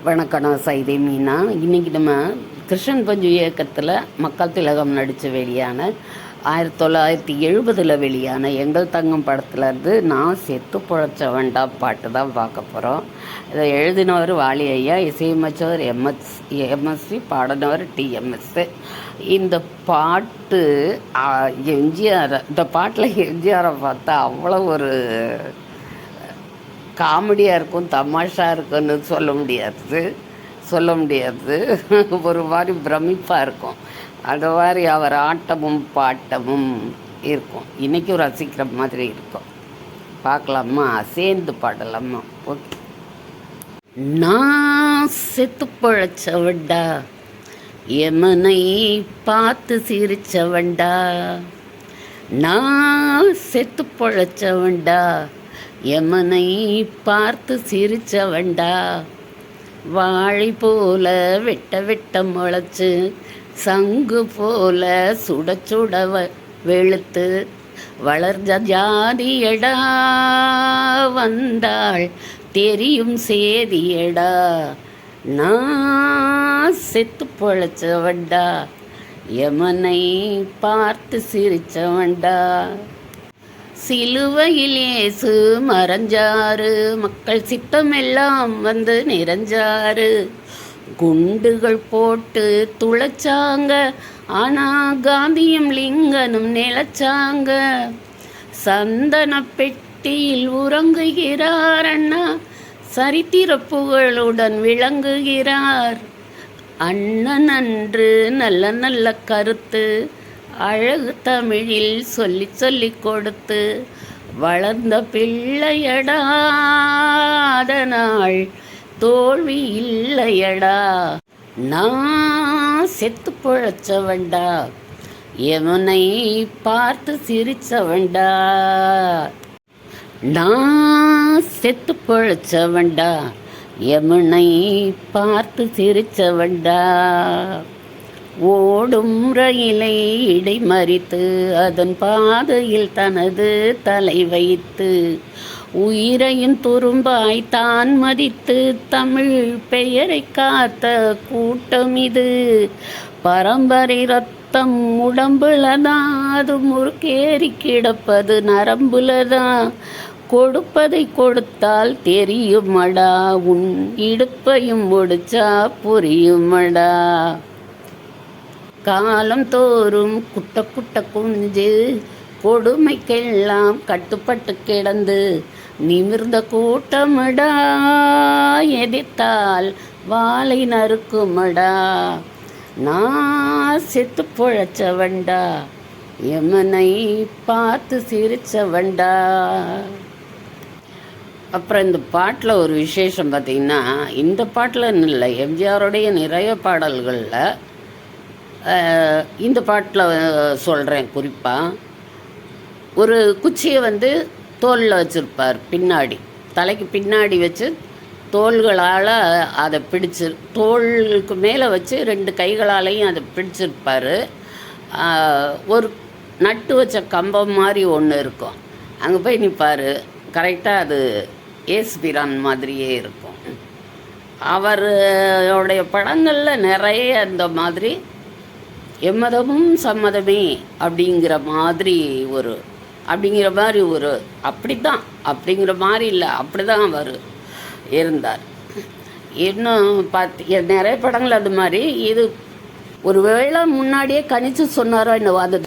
வணக்கம், நான் சைதை மீனா. இன்றைக்கி நம்ம கிருஷ்ணன் பஞ்சு இயக்கத்தில் மக்கள் திலகம் நடித்த வெளியான 1970 வெளியான எங்கள் தங்கம் படத்துலேருந்து நான் செத்து பொழைச்ச வேண்டா பாட்டு தான் பார்க்க போகிறோம். இதை எழுதினவர் வாலி ஐயா, இசையமைச்சவர் எம்எஸ்சி, பாடினவர் டிஎம்எஸ். இந்த பாட்டு எம்ஜிஆர், இந்த பாட்டில் எம்ஜிஆரை பார்த்தா அவ்வளோ ஒரு காமெடியாக இருக்கும், தமாஷா இருக்குன்னு சொல்ல முடியாது. ஒரு மாதிரி பிரமிப்பாக இருக்கும். அது மாதிரி அவர் ஆட்டமும் பாட்டமும் இருக்கும். இன்றைக்கும் ரசிக்கிற மாதிரி இருக்கும். பார்க்கலாமா? சேர்ந்து பாடலாமா? ஓகே. நான் செத்து பொழைச்சவண்டா, எமனை பார்த்து சிரிச்சவண்டா. நான் செத்து பொழைச்சவண்டா, எமனை பார்த்து சிரிச்சவண்டா. வாழை போல வெட்ட முளைச்சு, சங்கு போல சுட வெளுத்து வளர்ந்த ஜாதியடா. வந்தாள் தெரியும் சேதியடா. நான் செத்து பொழைச்சவண்டா, எமனை பார்த்து சிரிச்சவண்டா. சிலுவையில் இயேசு மறைஞ்சாரு, மக்கள் சித்தமெல்லாம் வந்து நிறைஞ்சாரு. குண்டுகள் போட்டு துளைச்சாங்க, ஆனா காந்தியும் லிங்கனும் நிலைச்சாங்க. சந்தன பெட்டியில் உறங்குகிறார் அண்ணா, சரித்திர புகழுடன் விளங்குகிறார். அண்ணன் அன்று நல்ல நல்ல கருத்து அழகு தமிழில் சொல்லி கொடுத்து வளர்ந்த பிள்ளையடா. அதனால் தோல்வி இல்லையடா. நான் செத்து பொழைச்சவண்டா, எமனை பார்த்து சிரிச்சவண்டா. நான் செத்து பொழைச்சவண்டா, எமனை பார்த்து சிரிச்சவண்டா. ஓடும் ரயிலை இடைமறித்து அதன் பாதையில் தனது தலை வைத்து, உயிரையும் துரும்பாய் தான் மதித்து தமிழ் பெயரை காத்த கூட்டம் இது. பரம்பரை ரத்தம் உடம்புலதான், அது முறுக்கேறி கிடப்பது நரம்புலதான். கொடுப்பதை கொடுத்தால் தெரியுமடா, உன் இடுப்பையும் முடிச்சா புரியுமடா. காலம் தோறும் குட்ட குஞ்சு கொடுமைக்கெல்லாம் கட்டுப்பட்டு கிடந்து நிமிர்ந்த கூட்டமடா. எதிர்த்தால் வாளை நறுக்குமடா. நான் செத்து பொழைச்சவண்டா, எமனை பார்த்து சிரிச்சவண்டா. அப்புறம் இந்த பாட்டில் ஒரு விசேஷம் பார்த்திங்கன்னா, இந்த பாட்டில் இல்லை, எம்ஜிஆருடைய நிறைய பாடல்களில் இந்த பாட்டில் சொல்கிறேன். குறிப்பாக ஒரு குச்சியை தோலில் வச்சுருப்பார், பின்னாடி தலைக்கு பின்னாடி வச்சு தோள்களால் அதை பிடிச்சி, தோளுக்கு மேலே வச்சு 2 கைகளாலையும் அதை பிடிச்சிருப்பார். ஒரு நட்டு வச்ச கம்பம் மாதிரி ஒன்று இருக்கும், அங்கே போய் நிற்பார். கரெக்டாக அது ஏசுபிரான் மாதிரியே இருக்கும். அவருடைய படங்களில் நிறைய அந்த மாதிரி எம்மதமும் சம்மதமே அப்படிங்கிற மாதிரி அப்படிங்கிற மாதிரி இல்லை, அப்படி தான் அவர் இருந்தார். இன்னும் நிறைய படங்கள் அது மாதிரி. இது ஒரு வேளை முன்னாடியே கணிச்சு சொன்னாரோ என்னவோ, அது